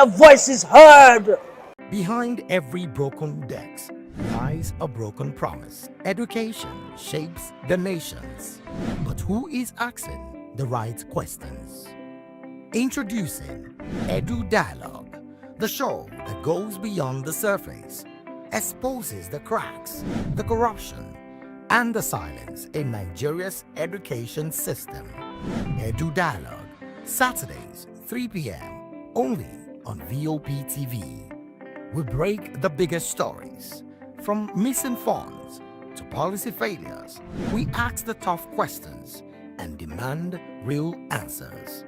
their voices heard. Behind every broken desk lies a broken promise. Education shapes the nations. But who is asking the right questions? Introducing Edu Dialogue, the show that goes beyond the surface, exposes the cracks, the corruption, and the silence in Nigeria's education system. Edu Dialogue, Saturdays, 3 p.m., only on VOP TV. We break the biggest stories, from missing funds to policy failures. We ask the tough questions and demand real answers.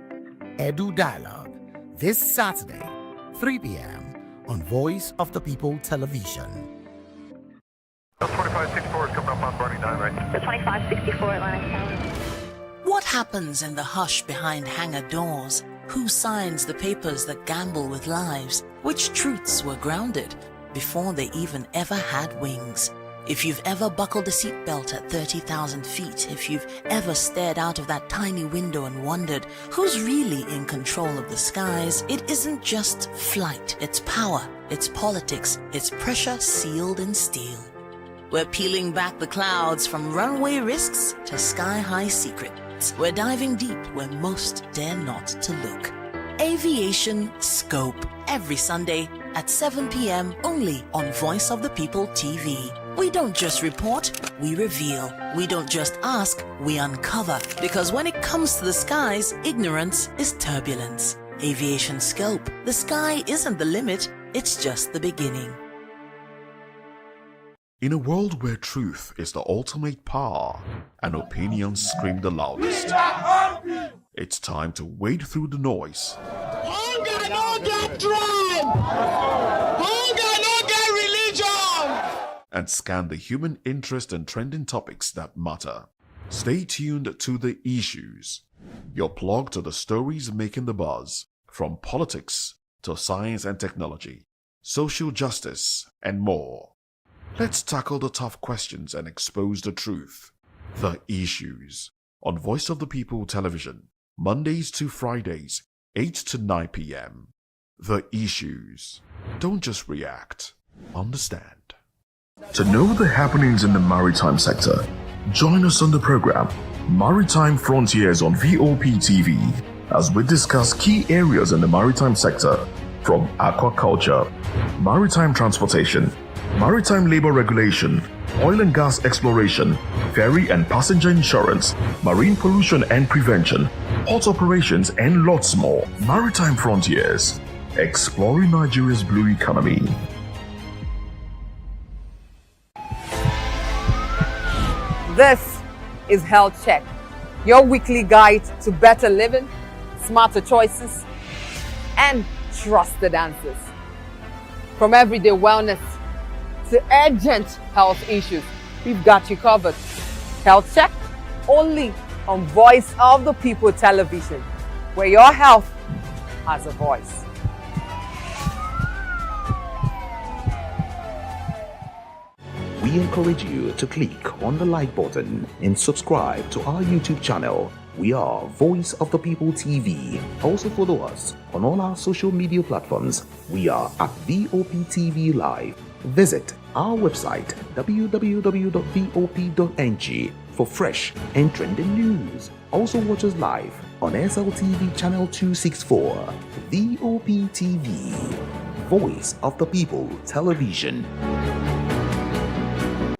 Edu Dialogue, this Saturday, 3 p.m. on Voice of the People Television. 2564 is coming up on Barney 9, right? The 2564 Atlantic Tower. What happens in the hush behind hangar doors? Who signs the papers that gamble with lives? Which truths were grounded before they even ever had wings? If you've ever buckled a seatbelt at 30,000 feet, if you've ever stared out of that tiny window and wondered who's really in control of the skies, it isn't just flight, it's power, it's politics, it's pressure sealed in steel. We're peeling back the clouds from runway risks to sky-high secrets. We're diving deep where most dare not to look. Aviation Scope, every Sunday at 7 p.m. only on Voice of the People TV. We don't just report, we reveal. We don't just ask, we uncover. Because when it comes to the skies, ignorance is turbulence. Aviation Scope, the sky isn't the limit, it's just the beginning. In a world where truth is the ultimate power and opinions scream the loudest, it's time to wade through the noise. Hunger no get tribe! Hunger no get religion! And scan the human interest and trending topics that matter. Stay tuned to The Issues, your plug to the stories making the buzz, from politics to science and technology, social justice, and more. Let's tackle the tough questions and expose the truth. The Issues on Voice of the People Television, Mondays to Fridays, 8 to 9 p.m. The Issues. Don't just react, understand. To know the happenings in the maritime sector, join us on the program Maritime Frontiers on VOP TV as we discuss key areas in the maritime sector, from aquaculture, maritime transportation, maritime labor regulation, oil and gas exploration, ferry and passenger insurance, marine pollution and prevention, port operations, and lots more. Maritime Frontiers, exploring Nigeria's blue economy. This is Health Check, your weekly guide to better living, smarter choices, and trusted answers. From everyday wellness to urgent health issues, we've got you covered. Health Check, only on Voice of the People Television, where your health has a voice. We encourage you to click on the like button and subscribe to our YouTube channel. We are Voice of the People TV. Also follow us on all our social media platforms. We are at VOP TV Live. Visit our website www.vop.ng for fresh and trending news. Also watch us live on SLTV channel 264. VOP TV, Voice of the People Television.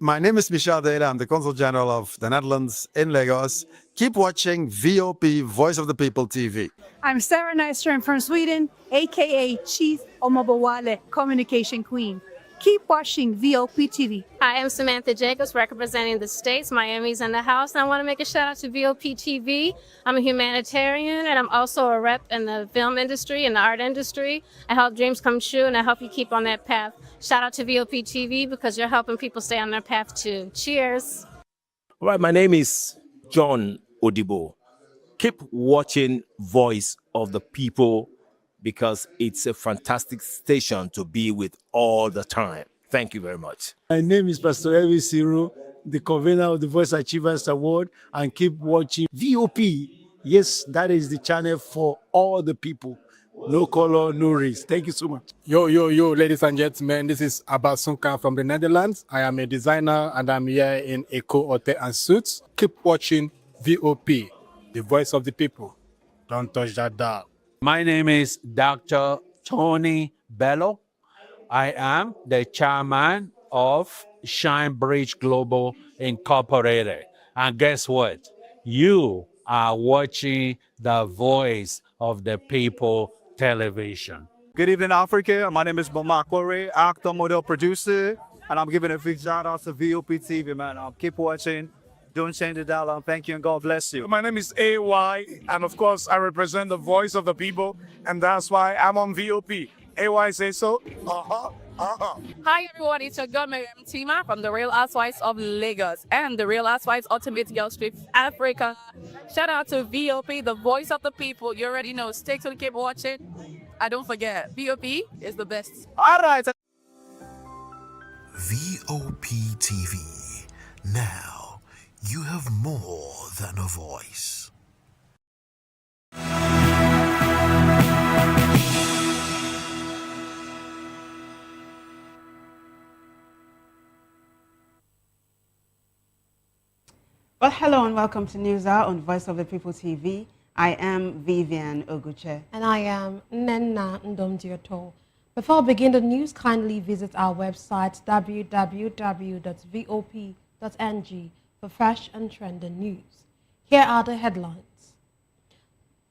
My name is Michel Deda. I'm the Consul General of the Netherlands in Lagos. Keep watching VOP, Voice of the People TV. I'm Sarah Nystrom from Sweden, aka Chief Omobawale, Communication Queen. Keep watching VOP TV. Hi, I'm Samantha Jacobs, representing the States. Miami's in the house. And I want to make a shout out to VOP TV. I'm a humanitarian, and I'm also a rep in the film industry and the art industry. I help dreams come true, and I help you keep on that path. Shout out to VOP TV because you're helping people stay on their path too. Cheers. All right, my name is John Odibo. Keep watching Voice of the People because it's a fantastic station to be with all the time. Thank you very much. My name is Pastor Elvis Siru, the convener of the Voice Achievers Award, and keep watching VOP. Yes, that is the channel for all the people. no color, no race. Thank you so much. Yo, ladies and gentlemen, this is Abbas Sunkan from the Netherlands. I am a designer and I'm here in Eco Hotel and Suits. Keep watching VOP, the voice of the people. Don't touch that dial. My name is Dr. Tony Bello. I am the chairman of Shine Bridge Global Incorporated. And guess what? You are watching the voice of the people television. Good evening, Africa. My name is Mama Corey, actor, model, producer, and I'm giving a big shout out to VOP TV, man. Keep watching. Don't change the dial. Thank you and God bless you. My name is AY, and of course, I represent the voice of the people, and that's why I'm on VOP. AY say so. Hi everyone, it's your girl Miriam Tima from the Real Housewives of Lagos and the Real Housewives Ultimate Girls Trip Africa. Shout out to VOP, the voice of the people. You already know. Stay tuned, keep watching. And don't forget, VOP is the best. All right. VOP TV. Now, you have more than a voice. Well, hello and welcome to News Hour on Voice of the People TV. I am Vivian Oguche. And I am Nenna Ndomdioto. Before we begin the news, kindly visit our website www.vop.ng for fresh and trending news. Here are the headlines.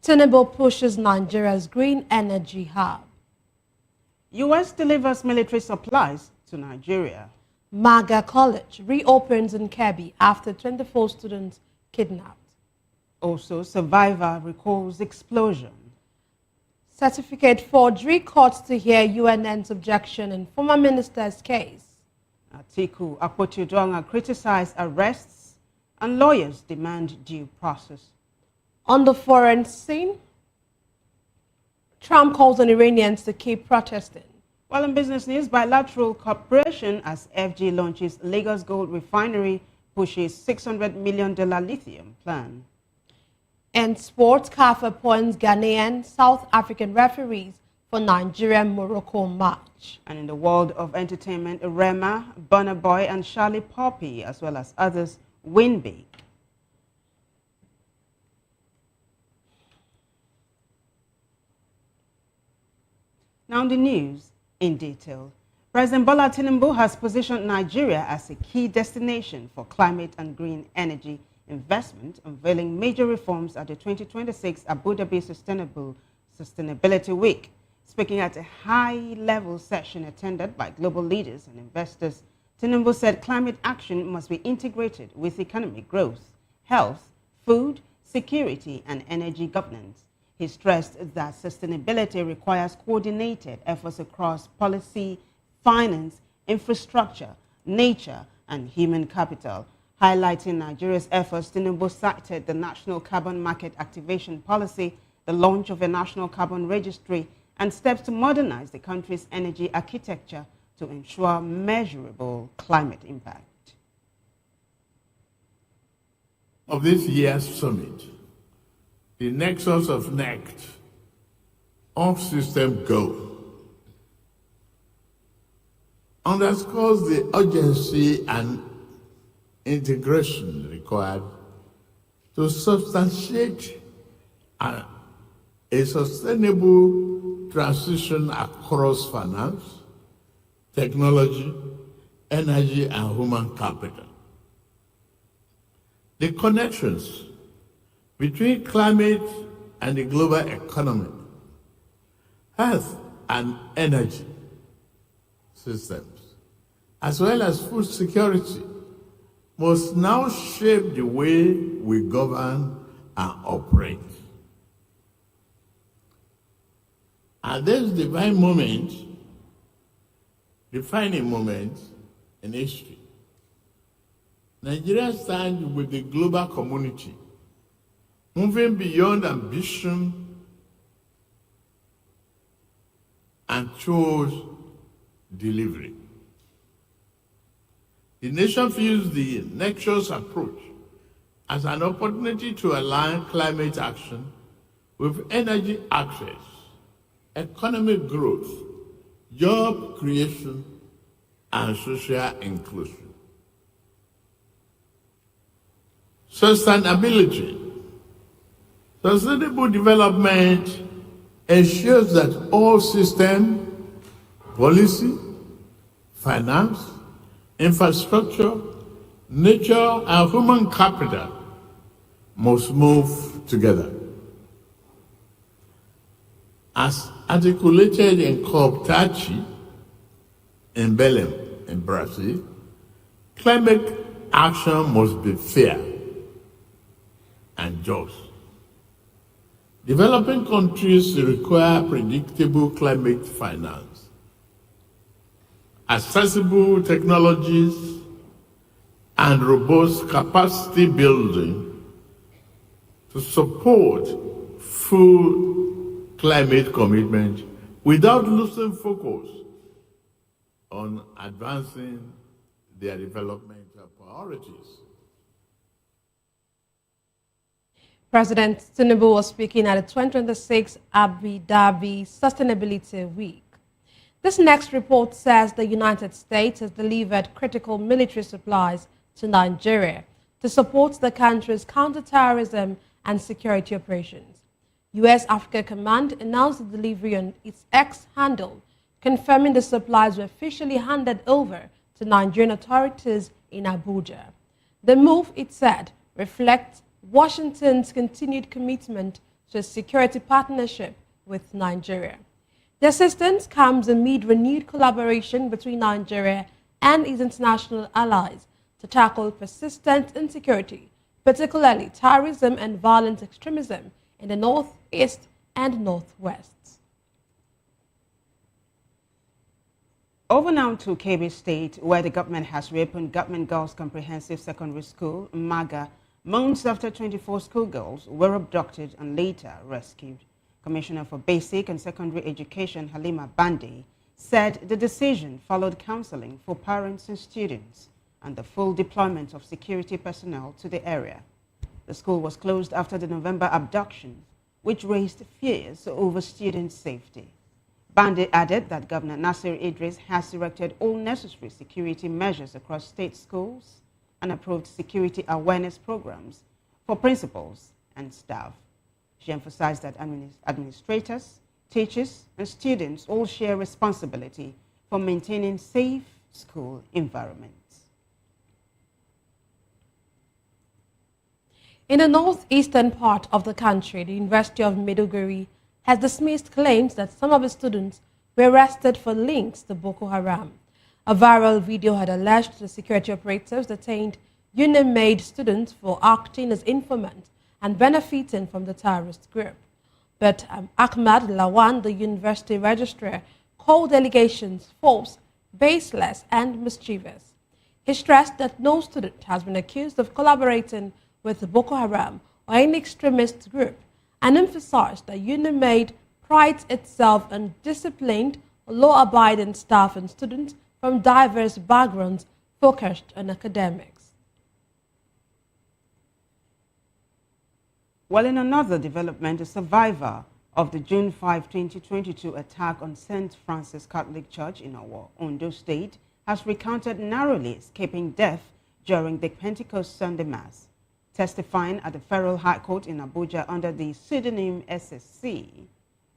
Tinubu pushes Nigeria's green energy hub. U.S. delivers military supplies to Nigeria. Maga College reopens in Kebbi after 24 students kidnapped. Also, survivor recalls explosion. Certificate forgery courts to hear UNN's objection in former minister's case. Atiku Akpotudonga criticized arrests and lawyers demand due process. On the foreign scene, Trump calls on Iranians to keep protesting. While in business news, bilateral cooperation as FG launches Lagos Gold Refinery pushes $600 million lithium plan. And sports, CAF appoints Ghanaian South African referees for Nigeria-Morocco match. And in the world of entertainment, Rema, Burna Boy and Charlie Poppy, as well as others, win big. Now the news in detail. President Bola Tinubu has positioned Nigeria as a key destination for climate and green energy investment, unveiling major reforms at the 2026 Abu Dhabi Sustainability Week. Speaking at a high-level session attended by global leaders and investors, Tinubu said climate action must be integrated with economic growth, health, food, security, and energy governance. He stressed that sustainability requires coordinated efforts across policy, finance, infrastructure, nature, and human capital. Highlighting Nigeria's efforts, Tinubu cited the National Carbon Market Activation Policy, the launch of a national carbon registry, and steps to modernize the country's energy architecture to ensure measurable climate impact. Of this year's summit, the nexus of NECT, off-system go, underscores the urgency and integration required to substantiate a sustainable transition across finance, technology, energy, and human capital. The connections between climate and the global economy, health and energy systems, as well as food security, must now shape the way we govern and operate. At this defining moment in history, Nigeria stands with the global community, moving beyond ambition and towards delivery. The nation views the Nexus approach as an opportunity to align climate action with energy access, economic growth, job creation, and social inclusion. Sustainability. Sustainable development ensures that all systems, policy, finance, infrastructure, nature, and human capital must move together. As articulated in COP30 in Belém, in Brazil, climate action must be fair and just. Developing countries require predictable climate finance, accessible technologies, and robust capacity building to support full climate commitment without losing focus on advancing their developmental priorities. President Tinubu was speaking at the 2026 Abu Dhabi Sustainability Week. This next report says the United States has delivered critical military supplies to Nigeria to support the country's counterterrorism and security operations. U.S. Africa Command announced the delivery on its X handle, confirming the supplies were officially handed over to Nigerian authorities in Abuja. The move, it said, reflects Washington's continued commitment to a security partnership with Nigeria. The assistance comes amid renewed collaboration between Nigeria and its international allies to tackle persistent insecurity, particularly terrorism and violent extremism in the northeast and northwest. Over now to Kebbi State, where the government has reopened Government Girls Comprehensive Secondary School, MAGA, months after 24 schoolgirls were abducted and later rescued. Commissioner for Basic and Secondary Education, Halima Bande, said the decision followed counseling for parents and students and the full deployment of security personnel to the area. The school was closed after the November abduction, which raised fears over student safety. Bande added that Governor Nasir Idris has directed all necessary security measures across state schools and approved security awareness programs for principals and staff. She emphasized that administrators, teachers, and students all share responsibility for maintaining safe school environments. In the northeastern part of the country, the University of Maiduguri has dismissed claims that some of its students were arrested for links to Boko Haram. A viral video had alleged the security operatives detained UNIMAID students for acting as informants and benefiting from the terrorist group. But Ahmad Lawan, the university registrar, called allegations false, baseless, and mischievous. He stressed that no student has been accused of collaborating with Boko Haram or any extremist group, and emphasized that UNIMAID prides itself on disciplined, law-abiding staff and students from diverse backgrounds focused on academics. Well, in another development, a survivor of the June 5, 2022 attack on St. Francis Catholic Church in Owo, Ondo State, has recounted narrowly escaping death during the Pentecost Sunday Mass. Testifying at the Federal High Court in Abuja under the pseudonym SSC,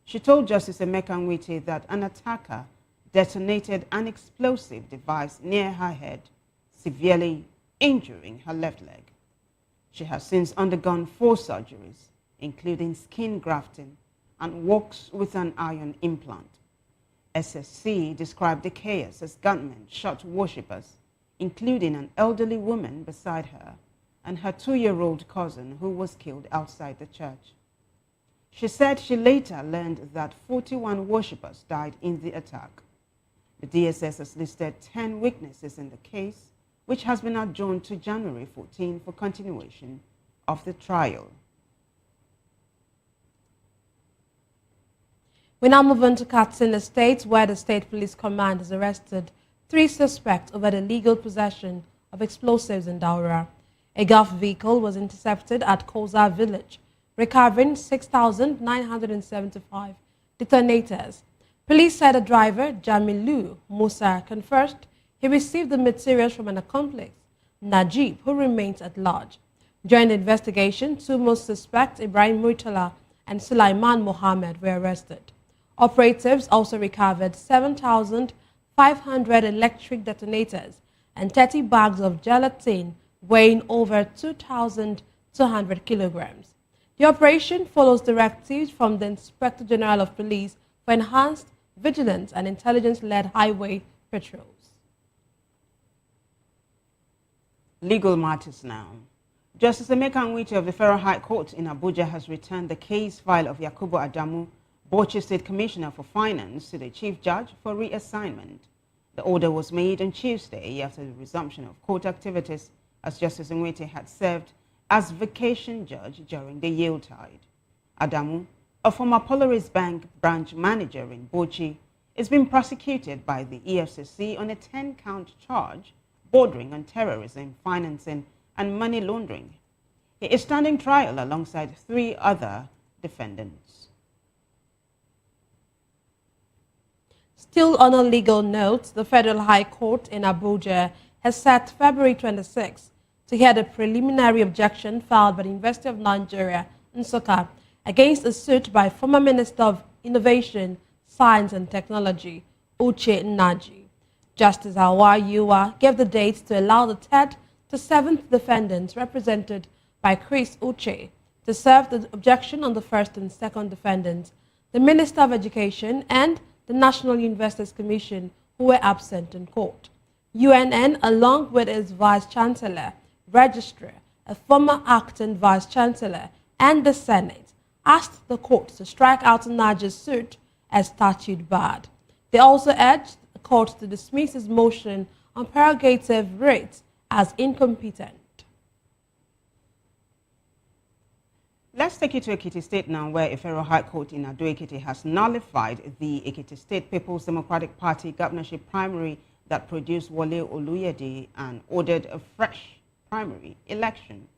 she told Justice Emeka Nwite that an attacker detonated an explosive device near her head, severely injuring her left leg. She has since undergone 4 surgeries, including skin grafting, and walks with an iron implant. SSC described the chaos as gunmen shot worshippers, including an elderly woman beside her and her 2-year-old cousin who was killed outside the church. She said she later learned that 41 worshippers died in the attack. The DSS has listed 10 witnesses in the case, which has been adjourned to January 14 for continuation of the trial. We now move on to Katsina State, where the State Police Command has arrested 3 suspects over the legal possession of explosives in Daura. A Gulf vehicle was intercepted at Koza village, recovering 6,975 detonators. Police said the driver, Jamilu Musa, confessed he received the materials from an accomplice, Najib, who remains at large. During the investigation, two most suspects, Ibrahim Murtala and Sulaiman Mohammed, were arrested. Operatives also recovered 7,500 electric detonators and 30 bags of gelatin weighing over 2,200 kilograms. The operation follows directives from the Inspector General of Police for enhanced vigilance and intelligence-led highway patrols. Legal matters now. Justice Emeka Nwite of the Federal High Court in Abuja has returned the case file of Yakubu Adamu, Bauchi State Commissioner for Finance, to the Chief Judge for reassignment. The order was made on Tuesday after the resumption of court activities, as Justice Nwite had served as vacation judge during the Yuletide. Adamu, a former Polaris Bank branch manager in Bauchi, is being prosecuted by the EFCC on a 10-count charge bordering on terrorism, financing, and money laundering. He is standing trial alongside 3 other defendants. Still on a legal note, the Federal High Court in Abuja has set February 26 to hear the preliminary objection filed by the University of Nigeria, Nsukka, against a suit by former Minister of Innovation, Science and Technology, Uche Nnaji. Justice Awa Yuwa gave the date to allow the 3rd to 7th defendants, represented by Chris Uche, to serve the objection on the 1st and 2nd defendants, the Minister of Education and the National Universities Commission, who were absent in court. UNN, along with its Vice-Chancellor, Registrar, a former acting Vice-Chancellor, and the Senate, asked the court to strike out Nnaji's suit as statute barred. They also urged the court to dismiss his motion on prerogative writ as incompetent. Let's take you to Ekiti State now, where a Federal High Court in Ado-Ekiti has nullified the Ekiti State People's Democratic Party governorship primary that produced Wole Oluyede and ordered a fresh primary election.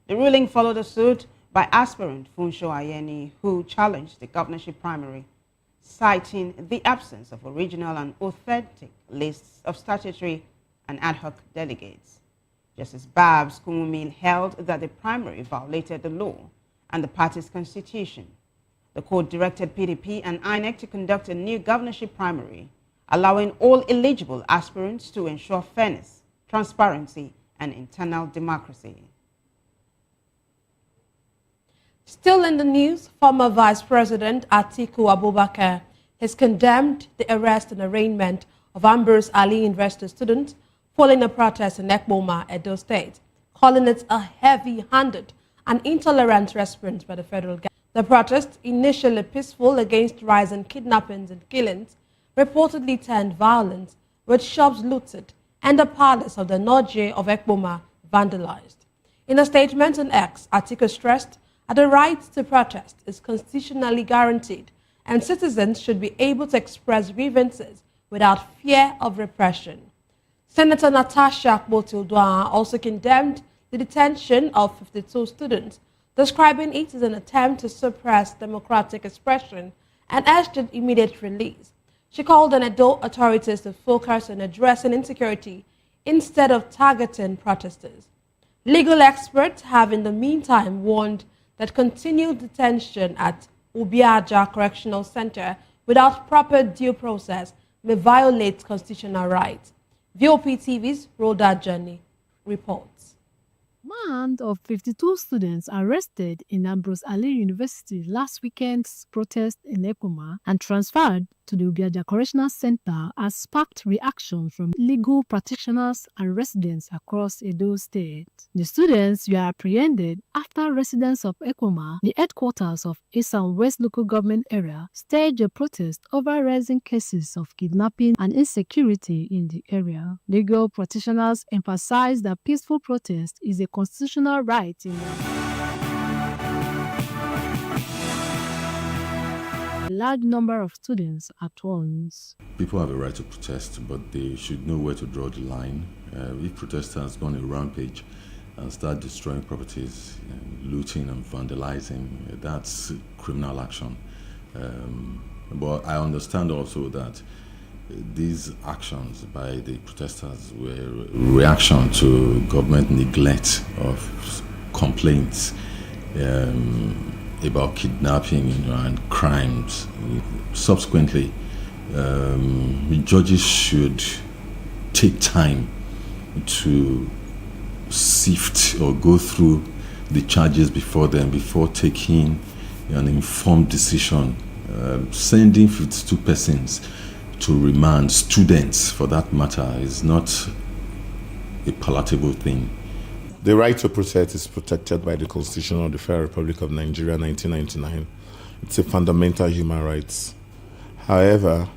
The ruling followed a suit by aspirant Funsho Ayeni, who challenged the governorship primary, citing the absence of original and authentic lists of statutory and ad hoc delegates. Justice Babs Kumumil held that the primary violated the law and the party's constitution. The court directed PDP and INEC to conduct a new governorship primary, allowing all eligible aspirants to ensure fairness, transparency, and internal democracy. Still in the news, former Vice President Atiku Abubakar has condemned the arrest and arraignment of Ambrose Ali University students following a protest in Ekboma, Edo State, calling it a heavy-handed and intolerant response by the federal government. The protest, initially peaceful against rising kidnappings and killings, reportedly turned violent, with shops looted and the palace of the Noje of Ekboma vandalized. In a statement on X, Atiku stressed that the right to protest is constitutionally guaranteed and citizens should be able to express grievances without fear of repression. Senator Natasha Akpotildwa also condemned the detention of 52 students, describing it as an attempt to suppress democratic expression and urged their immediate release. She called on Edo authorities to focus on addressing insecurity instead of targeting protesters. Legal experts have in the meantime warned that continued detention at Ubiaja Correctional Center without proper due process may violate constitutional rights. VOP TV's Rhoda Journey reports. Band of 52 students arrested in Ambrose Ali University last weekend's protest in Ekoma and transferred to the Ubiaja Correctional Center has sparked reaction from legal practitioners and residents across Edo State. The students were apprehended after residents of Ekoma, the headquarters of East and West local government area, staged a protest over rising cases of kidnapping and insecurity in the area. Legal practitioners emphasized that peaceful protest is a constitutional right in a large number of students at once. People have a right to protest, but they should know where to draw the line. If protesters go on a rampage and start destroying properties, looting and vandalizing, that's criminal action. But I understand also that these actions by the protesters were reaction to government neglect of complaints about kidnapping and crimes. Subsequently, judges should take time to sift or go through the charges before them before taking an informed decision. Sending 52 persons to remand, students for that matter, is not a palatable thing. The right to protest is protected by the Constitution of the Federal Republic of Nigeria, 1999. It's a fundamental human right. However,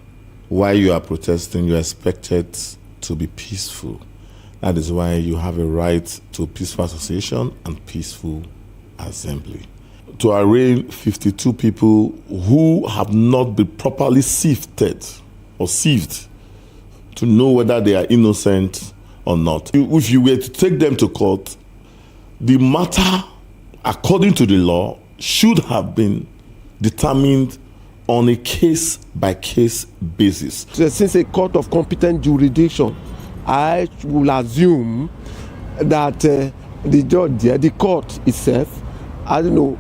while you are protesting, you are expected to be peaceful. That is why you have a right to peaceful association and peaceful assembly. To arraign 52 people who have not been properly sifted or sieved to know whether they are innocent or not. If you were to take them to court, the matter, according to the law, should have been determined on a case-by-case basis. Since a court of competent jurisdiction, I will assume that the judge there, the court itself, I don't know,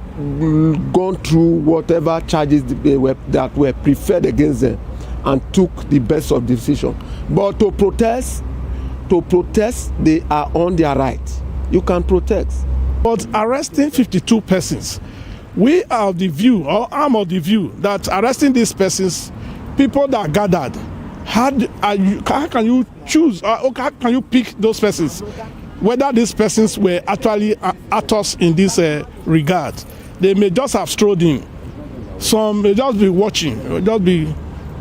gone through whatever charges that were preferred against them and took the best of decision. But to protest, they are on their right. You can protest. But arresting 52 persons, we are of the view, or I'm of the view, that arresting these persons, people that gathered, how can you choose, or how can you pick those persons? Whether these persons were actually actors in this regard. They may just have strolled in. Some may just be watching, just be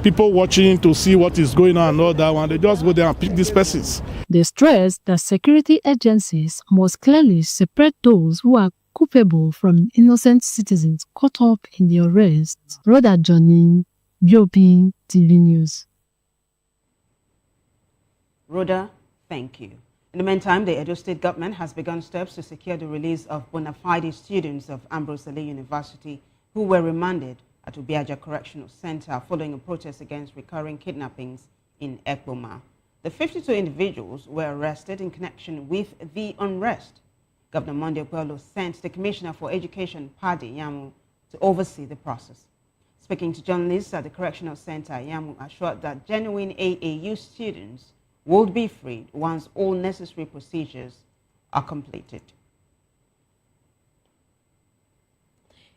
people watching to see what is going on and all that one. They just go there and pick these persons. They stress that security agencies must clearly separate those who are culpable from innocent citizens caught up in the arrest. Rhoda Johnny, BOP TV News. Rhoda, thank you. In the meantime, the Edo State government has begun steps to secure the release of bona fide students of Ambrose Ali University who were remanded at Ubiaja Correctional Center following a protest against recurring kidnappings in Ekpoma. The 52 individuals were arrested in connection with the unrest. Governor Monday Okpelo sent the Commissioner for Education, Padi Yamu, to oversee the process. Speaking to journalists at the Correctional Center, Yamu assured that genuine AAU students will be freed once all necessary procedures are completed.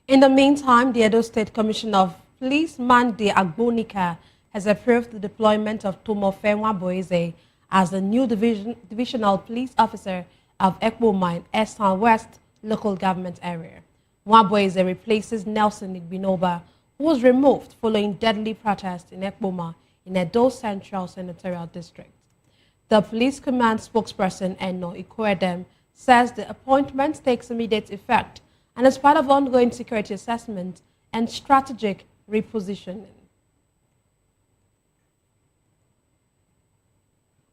In the meantime, the Edo State Commissioner of Police, Mande Agbonika, has approved the deployment of Tomo Nwabueze as the new divisional police officer of Ekpoma in Eastern West local government area. Nwabueze replaces Nelson Igbinoba, who was removed following deadly protests in Ekpoma in Edo Central Senatorial District. The police command spokesperson, Eno Ikoedem, says the appointment takes immediate effect and is part of ongoing security assessment and strategic repositioning.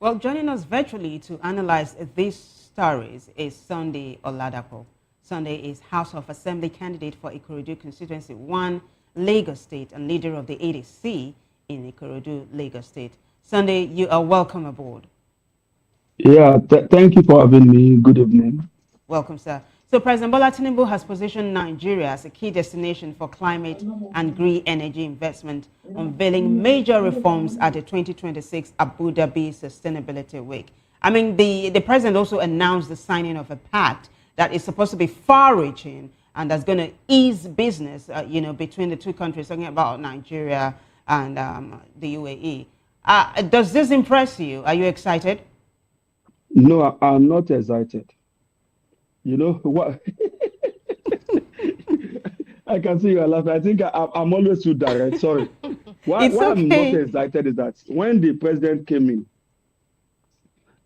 Well, joining us virtually to analyze these stories is Sunday Oladapo. Sunday is House of Assembly candidate for Ikorodu Constituency 1, Lagos State, and leader of the ADC in Ikorodu, Lagos State. Sunday, you are welcome aboard. Yeah, thank you for having me. Good evening. Welcome, sir. So President Bola Tinubu has positioned Nigeria as a key destination for climate and green energy investment, unveiling major reforms at the 2026 Abu Dhabi Sustainability Week. I mean, the president also announced the signing of a pact that is supposed to be far-reaching and that's going to ease business, between the two countries, talking about Nigeria and the UAE. Does this impress you? Are you excited? No, I'm not excited. You know what? I can see you are laughing. I think I'm always too direct. Sorry. Why I'm not excited is that when the president came in,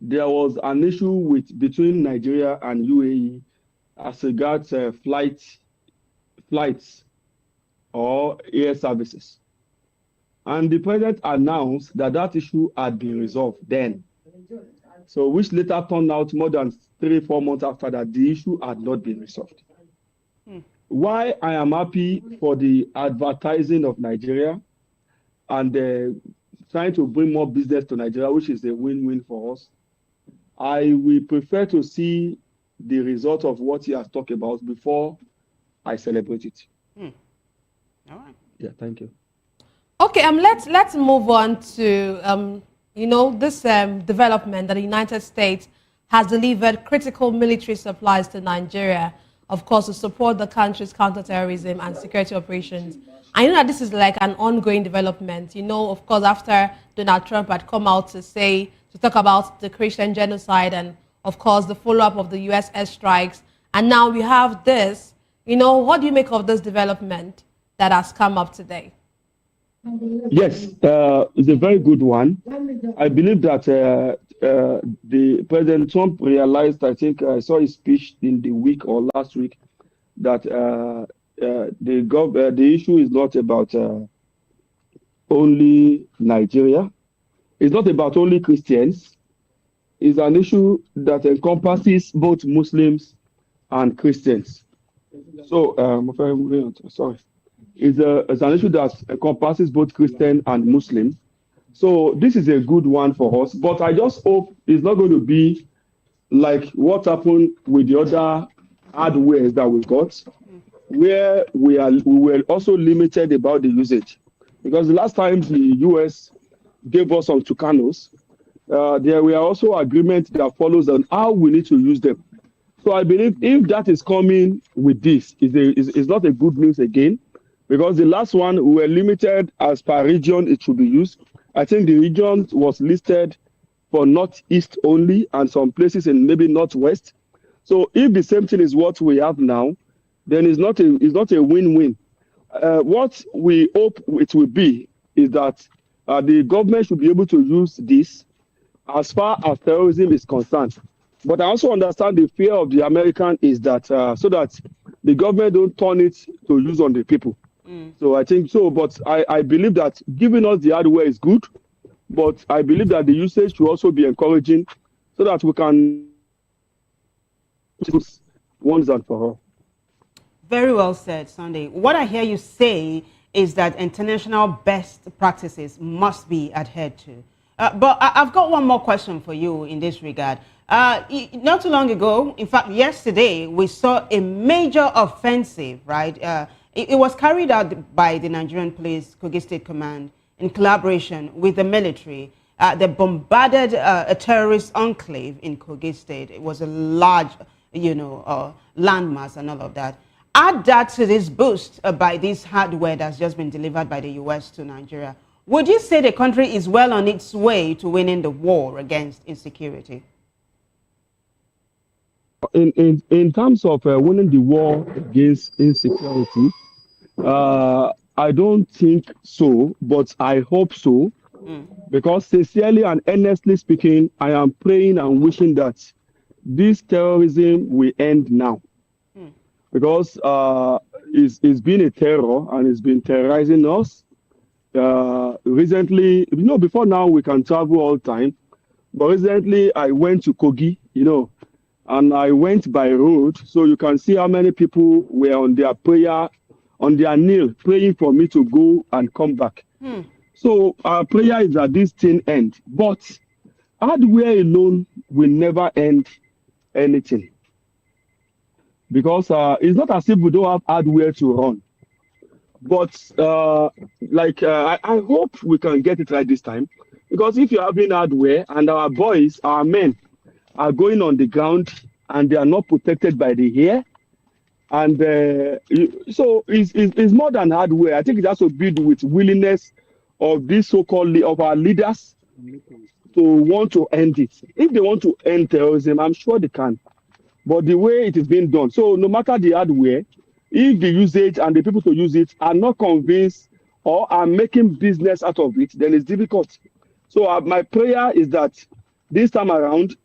there was an issue between Nigeria and UAE as regards flights or air services. And the president announced that issue had been resolved then. So which later turned out more than 3-4 months after that, the issue had not been resolved. Why I am happy for the advertising of Nigeria and trying to bring more business to Nigeria, which is a win-win for us. I will prefer to see the result of what he has talked about before I celebrate it. All right. Yeah, thank you. Okay, let's move on to this development that the United States has delivered critical military supplies to Nigeria, of course, to support the country's counterterrorism and security operations. I know that this is like an ongoing development. Of course, after Donald Trump had come out to talk about the Christian genocide and, of course, the follow-up of the U.S. airstrikes, and now we have this. What do you make of this development that has come up today? Yes, it's a very good one. I believe that the President Trump realized, I think I saw his speech in the week or last week, that the issue is not about only Nigeria. It's not about only Christians. It's an issue that encompasses both Muslims and Christians. So, sorry. It's an issue that encompasses both Christian and Muslim. So this is a good one for us. But I just hope it's not going to be like what happened with the other hardware that we got, where we were also limited about the usage. Because the last time the US gave us some Tucanos, there were also agreements that follows on how we need to use them. So I believe if that is coming with this, is not a good news again. Because the last one, we were limited as per region it should be used. I think the region was listed for Northeast only and some places in maybe Northwest. So if the same thing is what we have now, then it's not a win-win. What we hope it will be is that the government should be able to use this as far as terrorism is concerned. But I also understand the fear of the American is that so that the government don't turn it to use on the people. So I think so, but I believe that giving us the hardware is good, but I believe that the usage should also be encouraging so that we can choose once and for all. Very well said, Sunday. What I hear you say is that international best practices must be adhered to. But I've got one more question for you in this regard. Not too long ago, in fact, yesterday, we saw a major offensive, right? It was carried out by the Nigerian Police Kogi State Command in collaboration with the military. They bombarded a terrorist enclave in Kogi State. It was a large, landmass and all of that. Add that to this boost by this hardware that's just been delivered by the U.S. to Nigeria. Would you say the country is well on its way to winning the war against insecurity? In terms of winning the war against insecurity, I don't think so, but I hope so. Because sincerely and earnestly speaking, I am praying and wishing that this terrorism will end now. Because it's been a terror and it's been terrorizing us. Recently, before now we can travel all the time. But recently I went to Kogi, and I went by road. So you can see how many people were on their prayer, on their kneel, praying for me to go and come back. So our prayer is that this thing end. But hardware alone will never end anything. Because it's not as if we don't have hardware to run. But I hope we can get it right this time. Because if you're having hardware and our boys, our men, are going on the ground and they are not protected by the air, and so it's more than hardware. I think it has to be with willingness of these so-called of our leaders to want to end it. If they want to end terrorism, I'm sure they can. But the way it is being done, so no matter the hardware, if the usage and the people to use it are not convinced or are making business out of it, then it's difficult. So my prayer is that this time around,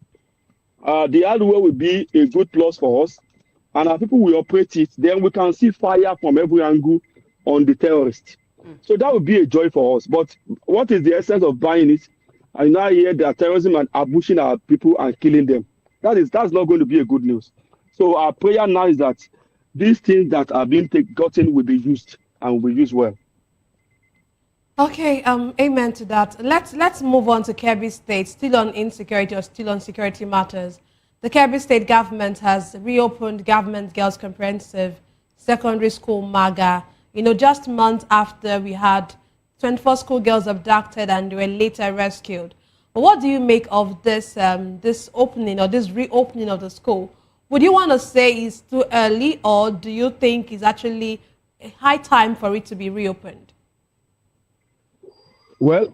the hardware will be a good plus for us, and our people will operate it. Then we can see fire from every angle on the terrorists. So that would be a joy for us. But what is the essence of buying it? I now hear that terrorism and ambushing our people and killing them. That's not going to be a good news. So our prayer now is that these things that are being gotten will be used and will be used well. Okay, amen to that. Let's move on to Kebbi State, still on insecurity or still on security matters. The Kebbi State government has reopened Government Girls Comprehensive Secondary School MAGA, just months after we had 24 schoolgirls abducted and they were later rescued. But what do you make of this this opening or this reopening of the school? Would you want to say it's too early, or do you think it's actually a high time for it to be reopened? Well,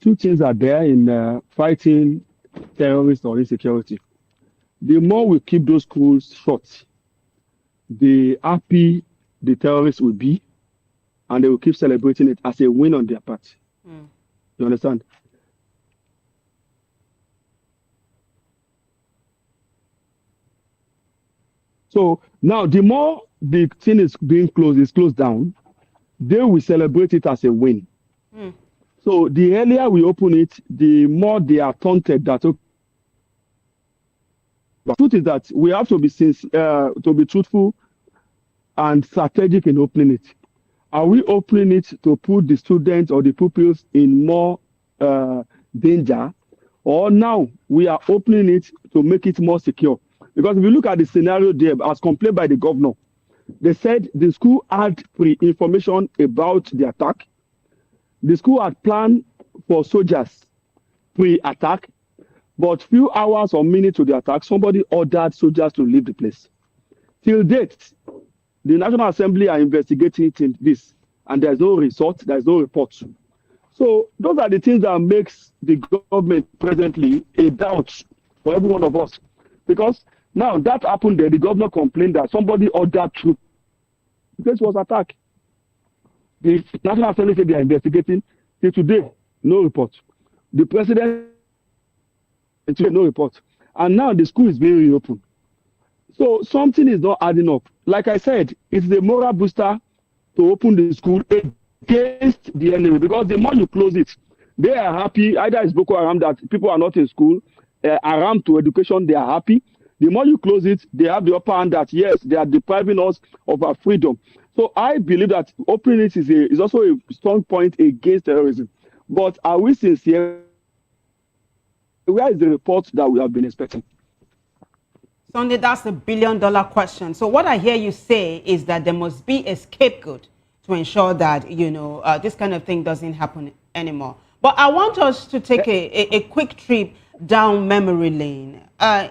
two things are there in fighting terrorists or insecurity. The more we keep those schools shut, the happy the terrorists will be, and they will keep celebrating it as a win on their part. You understand? So now, the more the thing is being closed, is closed down, they will celebrate it as a win. So the earlier we open it, the more they are taunted that. Okay, the truth is that we have to be truthful and strategic in opening it. Are we opening it to put the students or the pupils in more danger, or now we are opening it to make it more secure? Because if you look at the scenario there, as complained by the governor, they said the school had pre-information about the attack. The school had planned for soldiers pre-attack, but few hours or minutes to the attack, somebody ordered soldiers to leave the place. Till date, the National Assembly are investigating this, and there's no result, there's no report. So those are the things that makes the government presently a doubt for every one of us. Because now that happened there, the governor complained that somebody ordered troops. The place was attacked. The National Assembly said they are investigating. Till today, no report. The president, today, no report. And now the school is being reopened. So something is not adding up. Like I said, it's the moral booster to open the school against the enemy. Because the more you close it, they are happy. Either it's Boko Haram that people are not in school, Haram to education, they are happy. The more you close it, they have the upper hand that, yes, they are depriving us of our freedom. So I believe that opening it is also a strong point against terrorism. But are we sincere? Where is the report that we have been expecting? Sunday, that's the billion-dollar question. So what I hear you say is that there must be a scapegoat to ensure that, this kind of thing doesn't happen anymore. But I want us to take a quick trip down memory lane.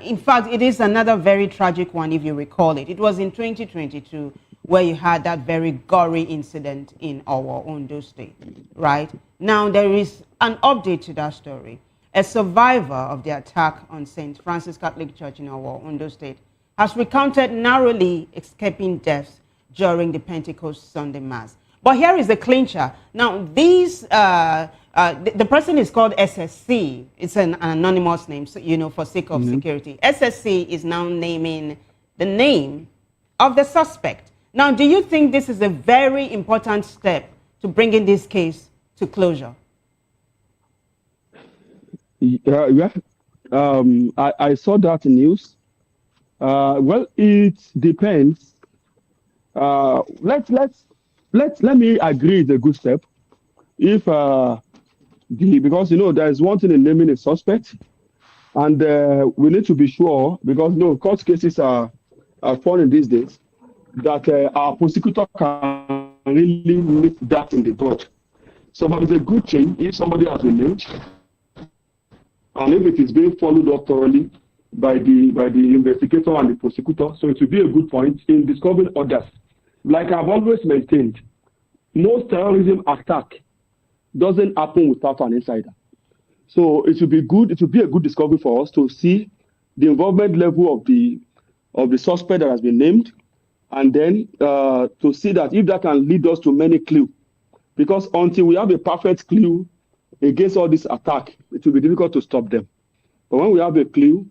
In fact, it is another very tragic one, if you recall it. It was in 2022 where you had that very gory incident in our Ondo state, right? Now, there is an update to that story. A survivor of the attack on St. Francis Catholic Church in our Ondo state has recounted narrowly escaping deaths during the Pentecost Sunday Mass. But here is the clincher. Now, the person is called SSC. It's an anonymous name, so, for sake of security. SSC is now naming the name of the suspect. Now, do you think this is a very important step to bringing this case to closure? Yeah. I saw that news. Well, it depends. Let me agree it's a good step. If because there is one thing in naming a suspect, and we need to be sure, because court cases are falling these days, that our prosecutor can really nip that in the bud. So it's a good thing if somebody has been named, and if it is being followed up thoroughly by the investigator and the prosecutor. So it will be a good point in discovering others. Like I've always maintained, most terrorism attack doesn't happen without an insider. So it will be good. It will be a good discovery for us to see the involvement level of the suspect that has been named, and then to see that if that can lead us to many clues. Because until we have a perfect clue against all this attack, it will be difficult to stop them. But when we have a clue,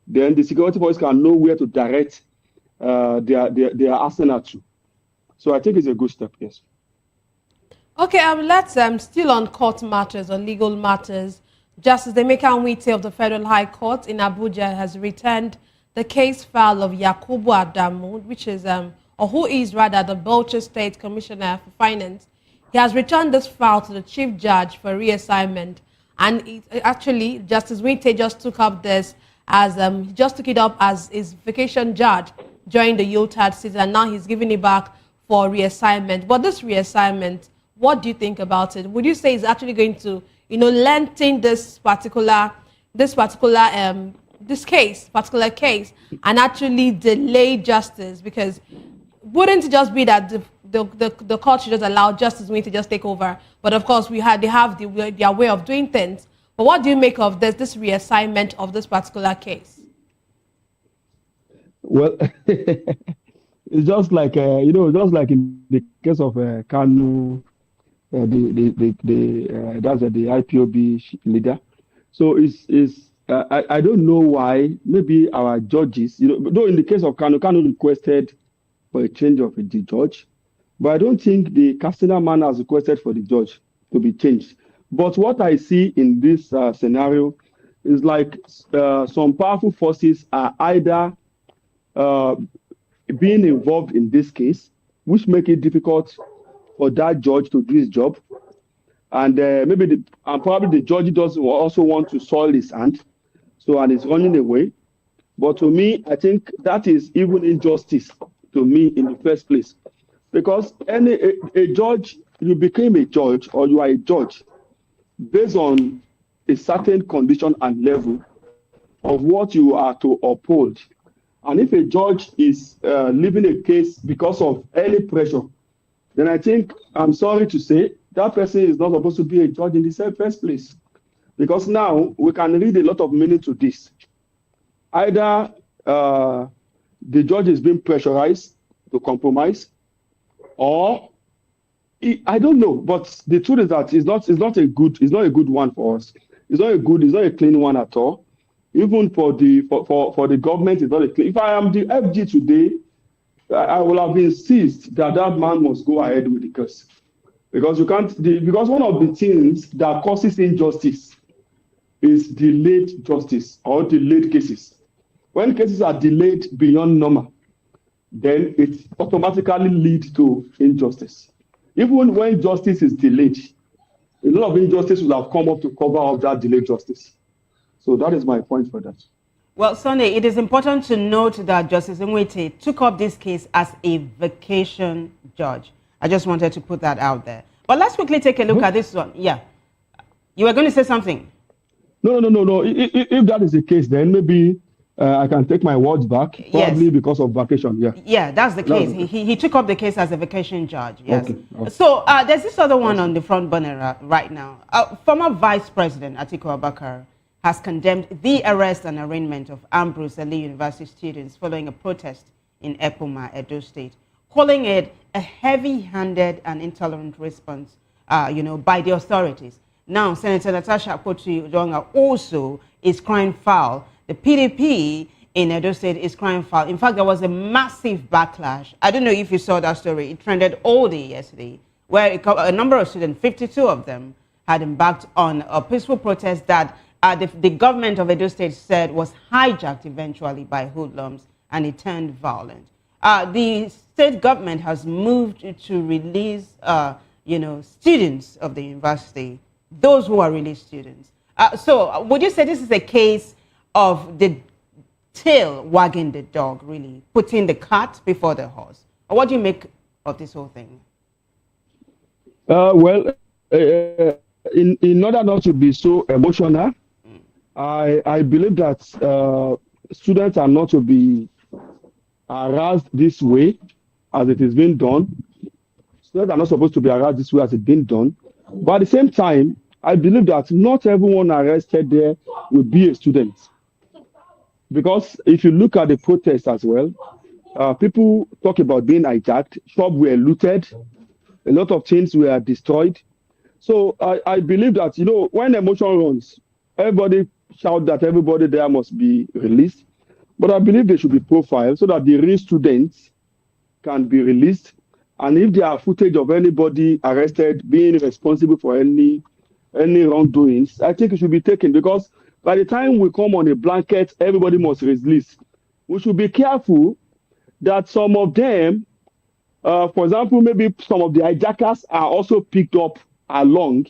then the security force can know where to direct their arsenal to. So I think it's a good step, yes. Okay, let's still on court matters or legal matters. Justice Emeka Nwite of the Federal High Court in Abuja has returned the case file of Yakubu Adamu, which is, or who is rather the Bauchi State Commissioner for Finance He has returned this file to the chief judge for reassignment. And actually, Justice Winte just took up this as just took it up as his vacation judge during the Yuletide season, and now he's giving it back for reassignment. But this reassignment, what do you think about it? Would you say it's actually going to, lengthen this particular case, and actually delay justice? Because wouldn't it just be that the court should just allow Justice Winte to just take over? But of course, they have their way of doing things. But what do you make of this reassignment of this particular case? Well, it's just like just like in the case of Kanu, that's the IPOB leader. So I don't know why. Maybe our judges, though in the case of Kanu requested for a change of the judge, but I don't think the Katsina man has requested for the judge to be changed. But what I see in this scenario is like some powerful forces are either being involved in this case, which make it difficult for that judge to do his job, and probably the judge does also want to soil his hand, and is running away. But to me, I think that is even injustice to me in the first place, because a judge, you became a judge or you are a judge based on a certain condition and level of what you are to uphold. And if a judge is leaving a case because of any pressure, then I think, I'm sorry to say, that person is not supposed to be a judge in the first place. Because now we can read a lot of meaning to this. Either the judge is being pressurized to compromise, or I don't know. But the truth is that it's not a good one for us. It's not a clean one at all. Even for the government, it's not a clean. If I am the FG today, I will have insisted that man must go ahead with the case. Because because one of the things that causes injustice is delayed justice or delayed cases. When cases are delayed beyond normal, then it automatically leads to injustice. Even when justice is delayed, a lot of injustice will have come up to cover up that delayed justice. So that is my point for that. Well, Sonny, it is important to note that Justice Nwite took up this case as a vacation judge. I just wanted to put that out there. But let's quickly take a look at this one. Yeah. You were going to say something? No. If that is the case, then maybe I can take my words back, probably because of vacation. Yeah. Yeah, that's the case. He took up the case as a vacation judge. Yes. Okay. So there's this other one on the front burner right now. Former Vice President Atiku Abubakar has condemned the arrest and arraignment of Ambrose Ali University students following a protest in Ekpoma, Edo State, calling it a heavy-handed and intolerant response, by the authorities. Now, Senator Natasha Akpoti-Uduaghan also is crying foul. The PDP in Edo State is crying foul. In fact, there was a massive backlash. I don't know if you saw that story. It trended all day yesterday, where a number of students, 52 of them, had embarked on a peaceful protest that the government of Edo State said was hijacked eventually by hoodlums, and it turned violent. The state government has moved to release, students of the university, those who are really students. So would you say this is a case of the tail wagging the dog, really, putting the cart before the horse? Or what do you make of this whole thing? In order not to be so emotional, I believe that students are not to be harassed this way as it is being done. Students are not supposed to be harassed this way as it's been done. But at the same time, I believe that not everyone arrested there will be a student. Because if you look at the protests as well, people talk about being hijacked, shops were looted, a lot of things were destroyed. So I believe that, when emotion runs, everybody shout that everybody there must be released. But I believe they should be profiled so that the real students can be released. And if there are footage of anybody arrested being responsible for any wrongdoings, I think it should be taken, because by the time we come on a blanket, everybody must release. We should be careful that some of them For example, maybe some of the hijackers are also picked up along,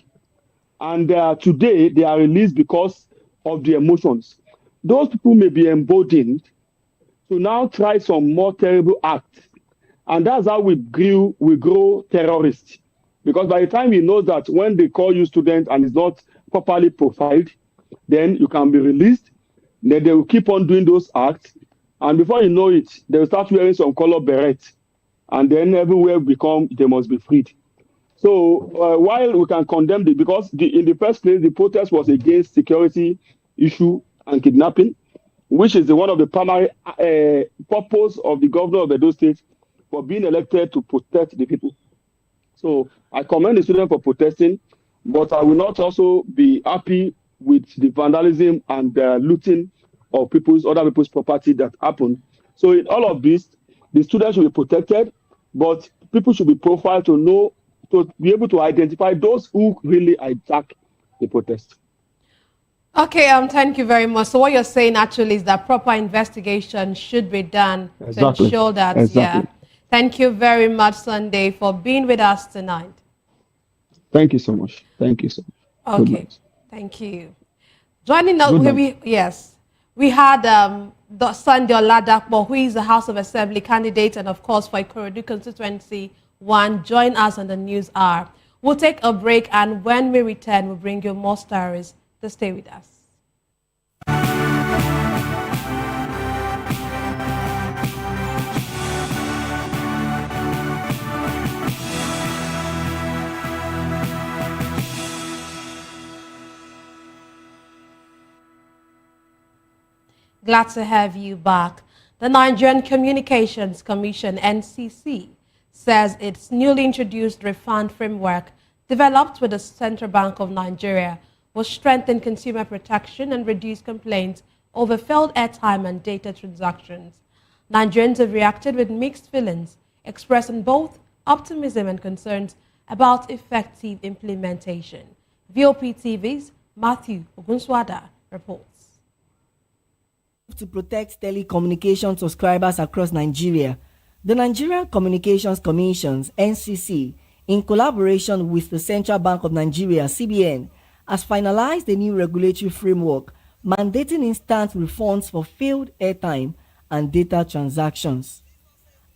and today they are released because of the emotions. Those people may be emboldened to now try some more terrible acts, and that's how we grow terrorists. Because by the time you know that when they call you student and it's not properly profiled, then you can be released. Then they will keep on doing those acts, and before you know it, they will start wearing some color beret, and then everywhere they must be freed. So while we can condemn because in the first place, the protest was against security issue and kidnapping, which is one of the primary purpose of the governor of Edo State for being elected to protect the people. So I commend the students for protesting, but I will not also be happy with the vandalism and looting of other people's property that happened. So in all of this, the students should be protected, but people should be profiled to be able to identify those who really attack the protest. Okay, thank you very much. So what you're saying actually is that proper investigation should be done to ensure that, yeah. Thank you very much, Sunday, for being with us tonight. Thank you so much. Thank you so much. Okay, thank you. Joining us, we had Sunday Oladakpo, who is the House of Assembly candidate and, of course, for Ikorodu Constituency 1. Join us on the News Hour. We'll take a break, and when we return, we'll bring you more stories. So stay with us. Glad to have you back. The Nigerian Communications Commission, NCC, says its newly introduced refund framework developed with the Central Bank of Nigeria will strengthen consumer protection and reduce complaints over failed airtime and data transactions. Nigerians have reacted with mixed feelings, expressing both optimism and concerns about effective implementation. VOP TV's Matthew Ogunswada reports. To protect telecommunications subscribers across Nigeria, the Nigerian Communications Commission, NCC, in collaboration with the Central Bank of Nigeria, CBN, has finalized a new regulatory framework mandating instant refunds for failed airtime and data transactions.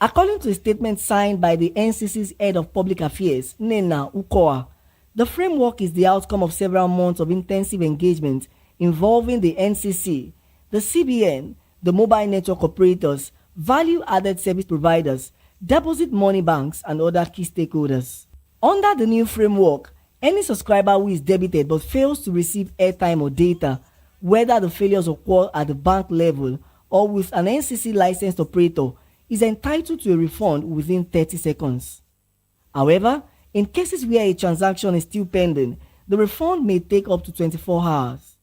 According to a statement signed by the NCC's Head of Public Affairs, Nena Ukoa, the framework is the outcome of several months of intensive engagement involving the NCC, the CBN, the mobile network operators, value-added service providers, deposit money banks, and other key stakeholders. Under the new framework, any subscriber who is debited but fails to receive airtime or data, whether the failures occur at the bank level or with an NCC licensed operator, is entitled to a refund within 30 seconds. However, in cases where a transaction is still pending, the refund may take up to 24 hours.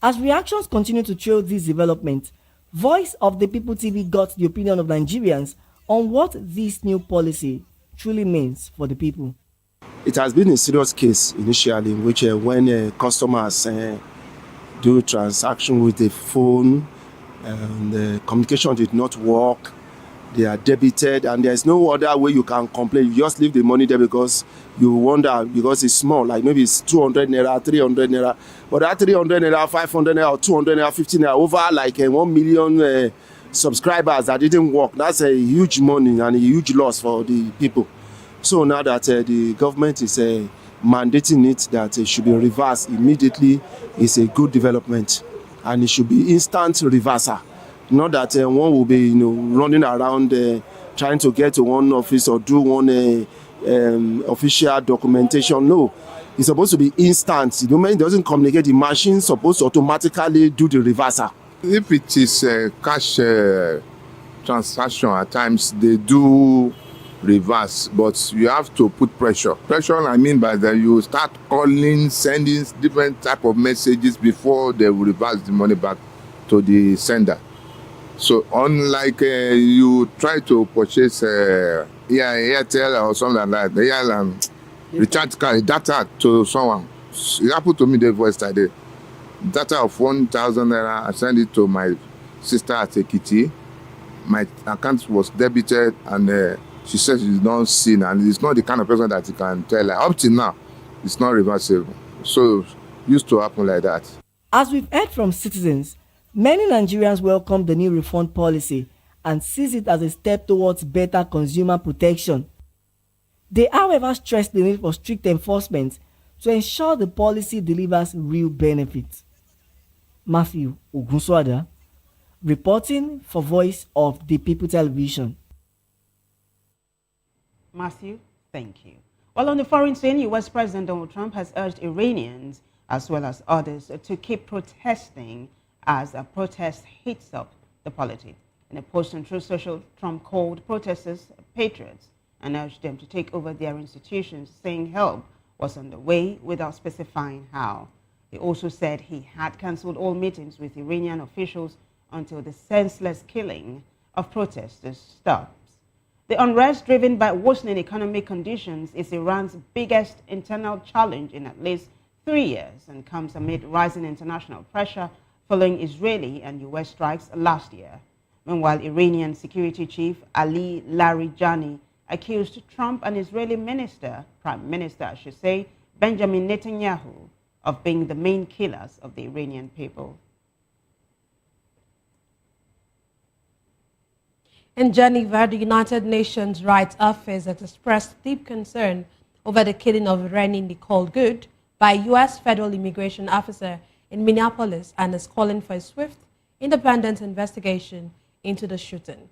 As reactions continue to trail this development, Voice of the People TV got the opinion of Nigerians on what this new policy truly means for the people. It has been a serious case initially in which when customers do transaction with the phone and the communication did not work, they are debited, and there's no other way you can complain. You just leave the money there because you wonder, because it's small, like maybe it's 200 naira, 300 naira, but that 300 naira, 500 naira, or 200 naira, 50 naira, over like 1 million subscribers that didn't work. That's a huge money and a huge loss for the people. So now that the government is mandating it that it should be reversed immediately, is a good development, and it should be instant reversal. Not that one will be running around trying to get to one office or do one official documentation. No, it's supposed to be instant. The moment it doesn't communicate, the machine is supposed to automatically do the reversal. If it is cash transaction, at times they do reverse, but you have to put pressure. Pressure, I mean by that you start calling, sending different type of messages before they will reverse the money back to the sender. So unlike you try to purchase Airtel or something like that, recharge card, data to someone. It happened to me the first time. Data of 1,000 naira, I sent it to my sister at Ekiti. My account was debited and she said she's not seen, and it's not the kind of person that you can tell her. Up till now, it's not reversible. So, used to happen like that. As we've heard from citizens, many Nigerians welcome the new refund policy and sees it as a step towards better consumer protection. They, however, stress the need for strict enforcement to ensure the policy delivers real benefits. Matthew Ogunswada, reporting for Voice of the People Television. Matthew, thank you. While on the foreign scene, U.S. President Donald Trump has urged Iranians, as well as others, to keep protesting as a protest heats up the polity. In a post on Truth Social, Trump called protesters patriots and urged them to take over their institutions, saying help was on the way without specifying how. He also said he had cancelled all meetings with Iranian officials until the senseless killing of protesters stops. The unrest driven by worsening economic conditions is Iran's biggest internal challenge in at least 3 years and comes amid rising international pressure following Israeli and U.S. strikes last year. Meanwhile, Iranian security chief Ali Larijani accused Trump and Israeli Prime Minister, I should say, Benjamin Netanyahu, of being the main killers of the Iranian people. In Geneva, the United Nations Rights Office has expressed deep concern over the killing of Rennie Nicole Good by a U.S. federal immigration officer in Minneapolis and is calling for a swift, independent investigation into the shooting.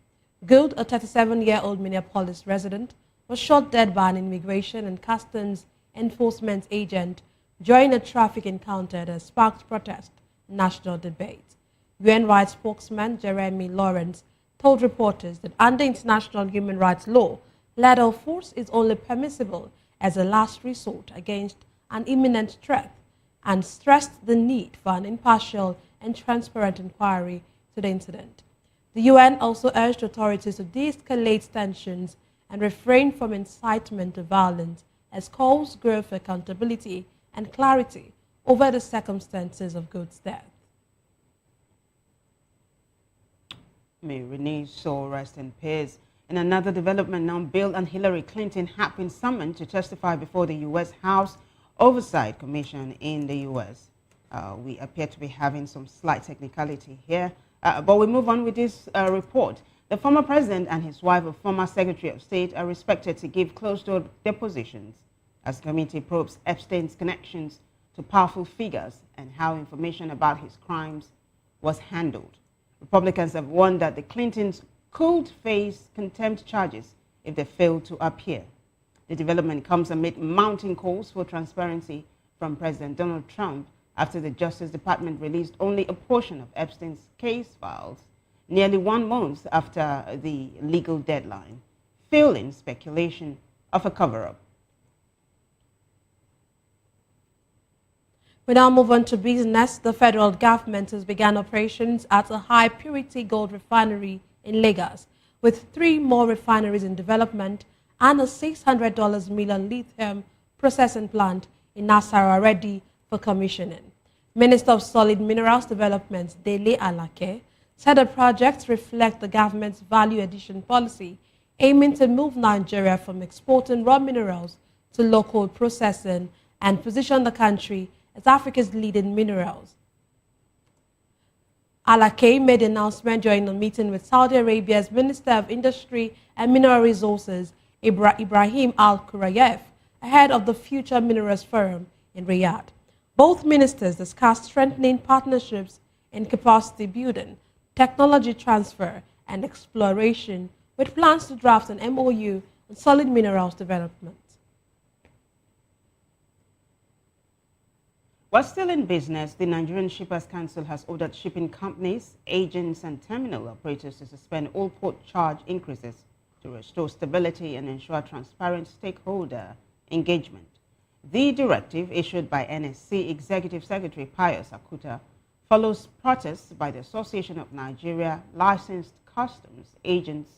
Good, a 37-year-old Minneapolis resident, was shot dead by an immigration and customs enforcement agent during a traffic encounter that sparked protest and national debate. UN rights spokesman Jeremy Lawrence told reporters that under international human rights law, lethal force is only permissible as a last resort against an imminent threat, and stressed the need for an impartial and transparent inquiry to the incident. The UN also urged authorities to de-escalate tensions and refrain from incitement to violence as calls grow for accountability and clarity over the circumstances of Good's death. May Renee's soul rest in peace. In another development now, Bill and Hillary Clinton have been summoned to testify before the U.S. House Oversight Commission in the U.S. We appear to be having some slight technicality here, but we move on with this report. The former president and his wife, a former Secretary of State, are expected to give closed-door depositions as the committee probes Epstein's connections to powerful figures and how information about his crimes was handled. Republicans have warned that the Clintons could face contempt charges if they fail to appear. The development comes amid mounting calls for transparency from President Donald Trump after the Justice Department released only a portion of Epstein's case files nearly 1 month after the legal deadline, fueling speculation of a cover-up. We now move on to business. The federal government has begun operations at a high-purity gold refinery in Lagos, with 3 more refineries in development and a $600 million lithium processing plant in Nasarawa ready for commissioning. Minister of Solid Minerals Development, Dele Alake, said the projects reflect the government's value addition policy, aiming to move Nigeria from exporting raw minerals to local processing and position the country as Africa's leading minerals. Alake made the announcement during a meeting with Saudi Arabia's Minister of Industry and Mineral Resources, Ibrahim Al-Kurayef, ahead of the Future Minerals Forum in Riyadh. Both ministers discussed strengthening partnerships in capacity building, technology transfer, and exploration, with plans to draft an MOU on solid minerals development. While still in business, the Nigerian Shippers Council has ordered shipping companies, agents, and terminal operators to suspend all port charge increases to restore stability and ensure transparent stakeholder engagement. The directive, issued by NSC Executive Secretary Pius Akuta, follows protests by the Association of Nigeria Licensed Customs Agents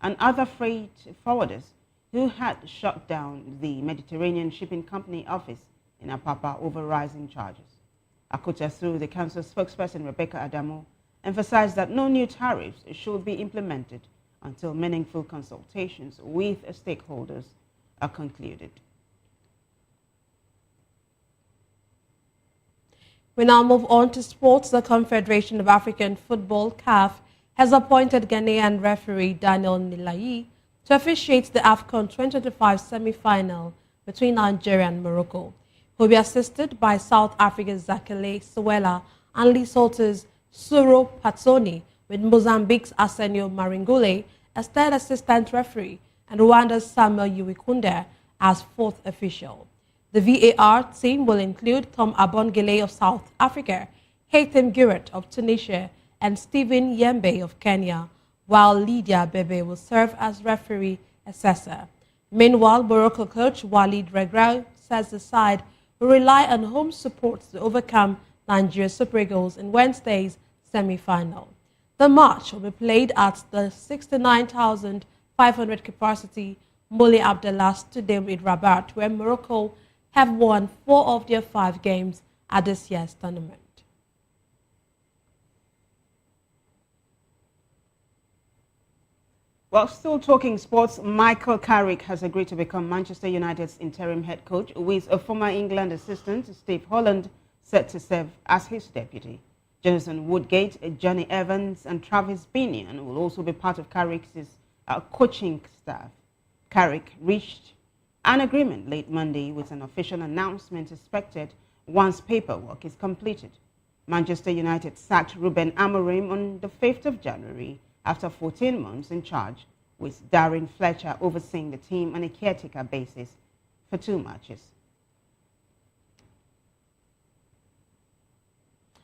and other freight forwarders who had shut down the Mediterranean Shipping Company office in Apapa over rising charges. Akuta, through the council spokesperson Rebecca Adamo, emphasized that no new tariffs should be implemented until meaningful consultations with stakeholders are concluded. We now move on to sports. The Confederation of African Football, CAF, has appointed Ghanaian referee Daniel Nilayi to officiate the AFCON 2025 semi-final between Nigeria and Morocco. He will be assisted by South Africa's Zakele Sewela and Lesotho's Suro Patsoni, with Mozambique's Arsenio Maringule as third assistant referee and Rwanda's Samuel Uwikunde as fourth official. The VAR team will include Tom Abongele of South Africa, Haitham Giret of Tunisia, and Stephen Yembe of Kenya, while Lydia Bebe will serve as referee assessor. Meanwhile, Morocco coach Walid Regragui says the side will rely on home support to overcome Nigeria's Super Eagles in Wednesday's semi-final. The match will be played at the 69,500 capacity Moulay Abdallah Stadium in Rabat, where Morocco have won 4 of their 5 games at this year's tournament. While still talking sports, Michael Carrick has agreed to become Manchester United's interim head coach, with a former England assistant, Steve Holland, set to serve as his deputy. Jonathan Woodgate, Johnny Evans, and Travis Binion will also be part of Carrick's coaching staff. Carrick reached an agreement late Monday, with an official announcement expected once paperwork is completed. Manchester United sacked Ruben Amorim on the 5th of January after 14 months in charge, with Darren Fletcher overseeing the team on a caretaker basis for 2 matches.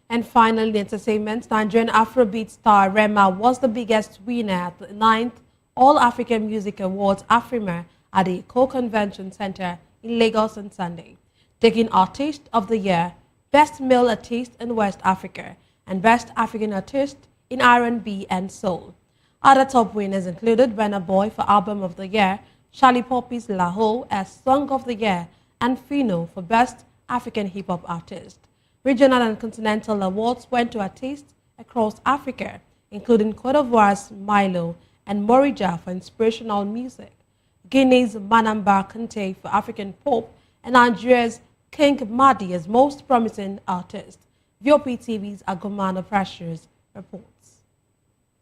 And finally, entertainment. Nigerian Afrobeat star Rema was the biggest winner at the 9th All-African Music Awards Afrima at the Eco Convention Center in Lagos on Sunday, taking Artist of the Year, Best Male Artist in West Africa, and Best African Artist in R&B and Soul. Other top winners included Burna Boy for Album of the Year, Charlie Poppy's La Ho as Song of the Year, and Fino for Best African Hip Hop Artist. Regional and continental awards went to artists across Africa, including Cote d'Ivoire's Milo and Morija for inspirational music, Guinea's Manamba Kante for African pop, and Nigeria's King Madi as most promising artist. VOP TV's Agomano Precious reports.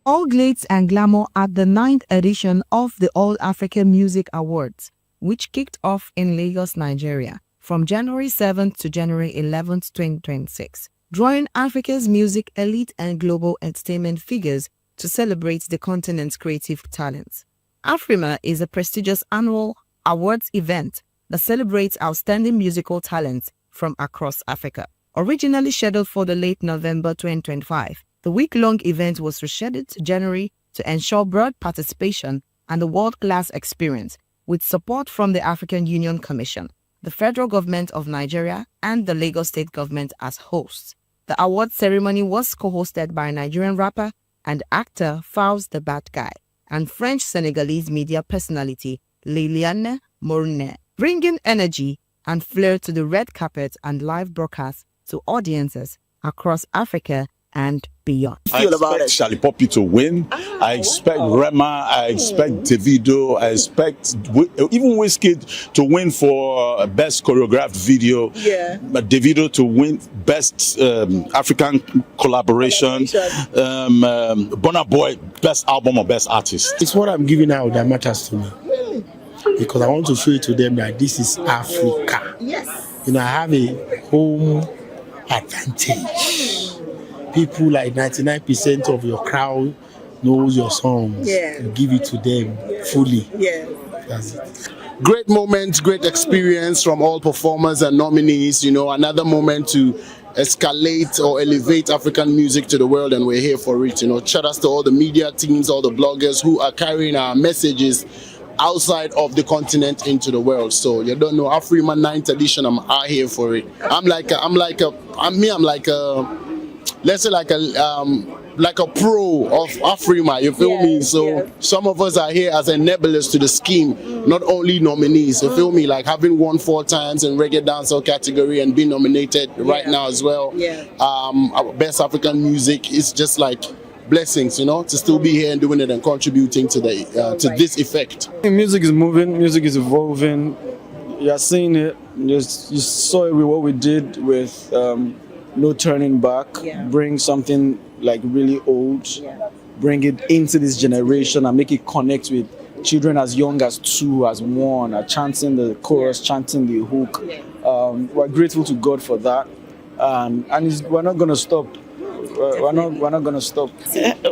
All glitz and glamour at the 9th edition of the All African Music Awards, which kicked off in Lagos, Nigeria, from January 7th to January 11th, 2026, drawing Africa's music elite and global entertainment figures to celebrate the continent's creative talents. Afrima is a prestigious annual awards event that celebrates outstanding musical talents from across Africa. Originally scheduled for the late November 2025, the week-long event was rescheduled to January to ensure broad participation and a world-class experience, with support from the African Union Commission, the federal government of Nigeria, and the Lagos state government as hosts. The award ceremony was co-hosted by Nigerian rapper and actor Fawz the Bad Guy and French-Senegalese media personality Liliane Morne, bringing energy and flair to the red carpet and live broadcasts to audiences across Africa and beyond. I expect Charlie Poppy to win. I expect Rema. I expect Davido. I expect even Wizkid to win for best choreographed video. But Davido to win best African collaboration. Burna Boy best album or best artist. It's what I'm giving out that matters to me, because I want to show it to them that this is Africa. Yes. I have a home advantage. People like 99% of your crowd knows your songs. You give it to them fully. That's it. Great moment, great experience from all performers and nominees. Another moment to escalate or elevate African music to the world, and we're here for it. Shout out to all the media teams, all the bloggers who are carrying our messages outside of the continent into the world. So you don't know, Afrima 9th edition, I'm out here for it. I'm like a let's say like a pro of Afrima, you feel me? So some of us are here as enablers to the scheme, not only nominees, you feel me? Like having won 4 times in reggae dancehall category and being nominated right now as well. Best African music is just like blessings, to still be here and doing it and contributing to the to this effect. Music is moving, music is evolving. You are seeing it. You saw it with what we did with No Turning Back. Bring something like really old, bring it into this generation and make it connect with children as young as 2, as 1, are chanting the chorus, chanting the hook. We're grateful to God for that, and we're not going to stop. We're not going to stop.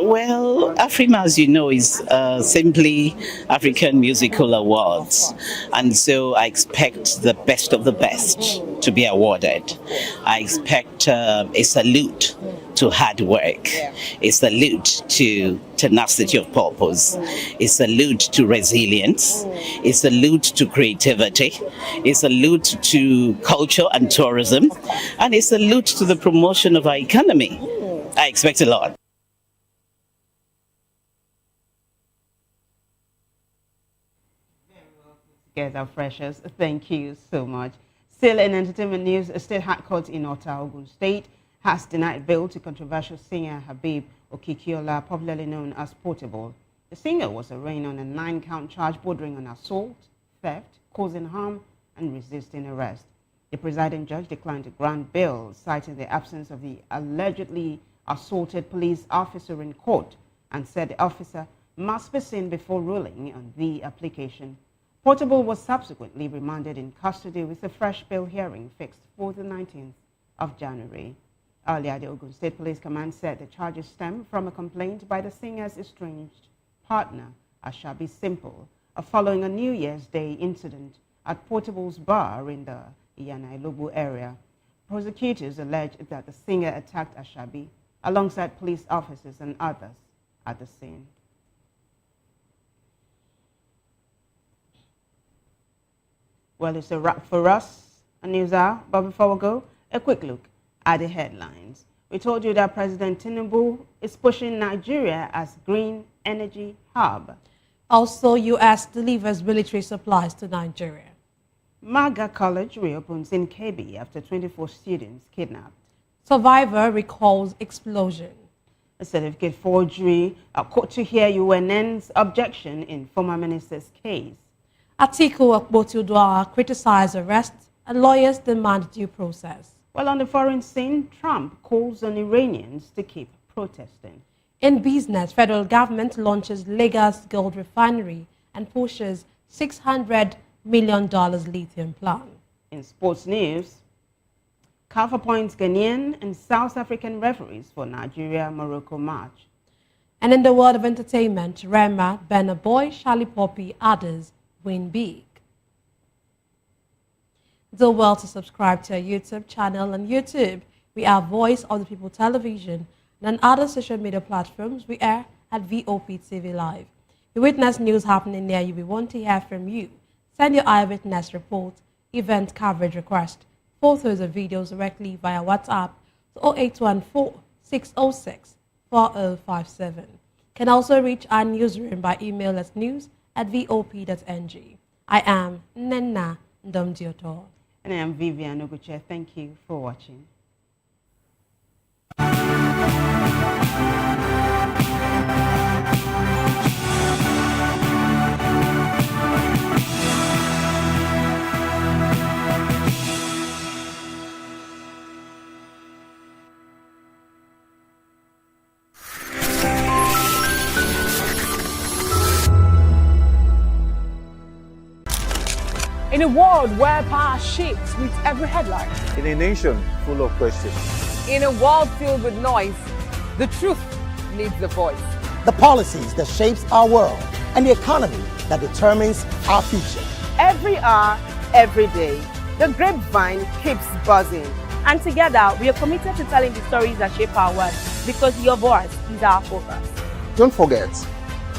Well, AFRIMA, as you know, is simply African Musical Awards. And so I expect the best of the best to be awarded. I expect a salute to hard work, a salute to tenacity of purpose, a salute to resilience, a salute to creativity, a salute to culture and tourism, and a salute to the promotion of our economy. I expect a lot. Together, freshers. Thank you so much. Still in entertainment news, a state high court in Ota, Ogun State has denied bail to controversial singer Habib Okikiola, popularly known as Portable. The singer was arraigned on a 9-count charge bordering on assault, theft, causing harm, and resisting arrest. The presiding judge declined to grant bail, citing the absence of the allegedly assaulted police officer in court, and said the officer must be seen before ruling on the application. Portable was subsequently remanded in custody with a fresh bail hearing fixed for the 19th of January. Earlier, the Ogun State Police Command said the charges stem from a complaint by the singer's estranged partner, Ashabi Simple, following a New Year's Day incident at Portable's bar in the Iyanailobu area. Prosecutors alleged that the singer attacked Ashabi alongside police officers and others at the scene. Well, it's a wrap for us on News Hour, but before we go, a quick look at the headlines. We told you that President Tinubu is pushing Nigeria as green energy hub. Also, U.S. delivers military supplies to Nigeria. Maga College reopens in Kebbi after 24 students kidnapped. Survivor recalls explosion. A certificate forgery, a court to hear UNN's objection in former minister's case. Atiku Akpotudua criticized arrest and lawyers demand due process. While on the foreign scene, Trump calls on Iranians to keep protesting. In business, federal government launches Lagos gold refinery and pushes $600 million lithium plant. In sports news, CAF appoints Ghanaian and South African referees for Nigeria-Morocco match. And in the world of entertainment, Rema, Burna Boy, Charlie Poppy, others win big. Do well to subscribe to our YouTube channel on YouTube. We are Voice of the People Television, and on other social media platforms, we are at VOP TV Live. You witness news happening near you, we want to hear from you. Send your eyewitness report, event coverage request, photos or videos directly via WhatsApp to 0814-606-4057. Can also reach our newsroom by email at news@vop.ng. I am Nenna Ndomdioto. And I am Vivian Oguche. Thank you for watching. In a world where power shifts with every headline. In a nation full of questions. In a world filled with noise, the truth needs a voice. The policies that shapes our world and the economy that determines our future. Every hour, every day, the grapevine keeps buzzing. And together, we are committed to telling the stories that shape our world because your voice is our focus. Don't forget,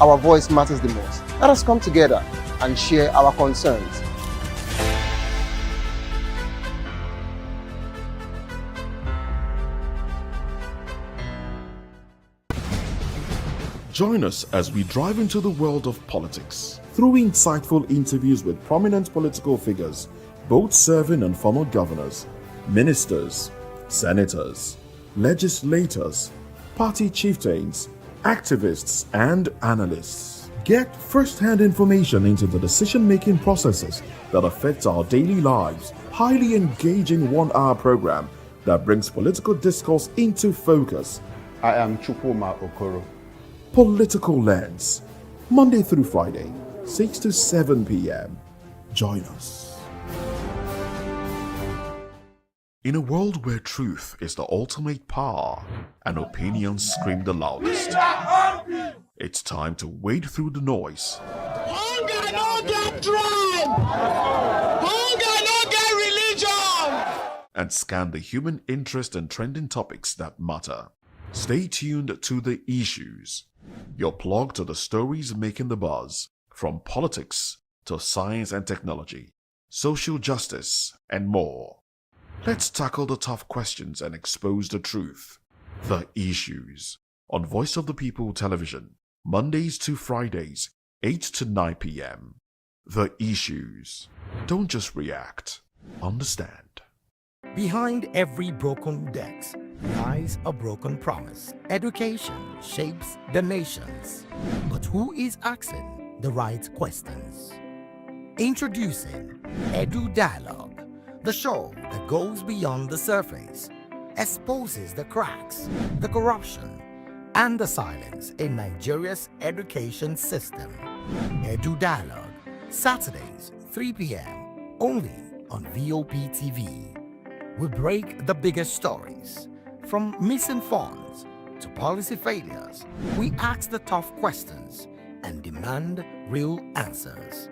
our voice matters the most. Let us come together and share our concerns. Join us as we drive into the world of politics through insightful interviews with prominent political figures, both serving and former governors, ministers, senators, legislators, party chieftains, activists, and analysts. Get first-hand information into the decision-making processes that affect our daily lives. Highly engaging one-hour program that brings political discourse into focus. I am Chukwuma Okoro. Political Lens, Monday through Friday, 6 to 7 p.m. Join us. In a world where truth is the ultimate power and opinions scream the loudest, it's time to wade through the noise. Hunger no get tribe! Hunger no get religion! And scan the human interest and trending topics that matter. Stay tuned to The Issues, your plug to the stories making the buzz, from politics to science and technology, social justice, and more. Let's tackle the tough questions and expose the truth. The Issues, on Voice of the People Television, Mondays to Fridays, 8 to 9 p.m. The Issues. Don't just react, understand. Behind every broken desk lies a broken promise. Education shapes the nations. But who is asking the right questions? Introducing Edu Dialogue, the show that goes beyond the surface, exposes the cracks, the corruption, and the silence in Nigeria's education system. Edu Dialogue, Saturdays, 3 p.m., only on VOP TV. We break the biggest stories, from missing funds to policy failures. We ask the tough questions and demand real answers.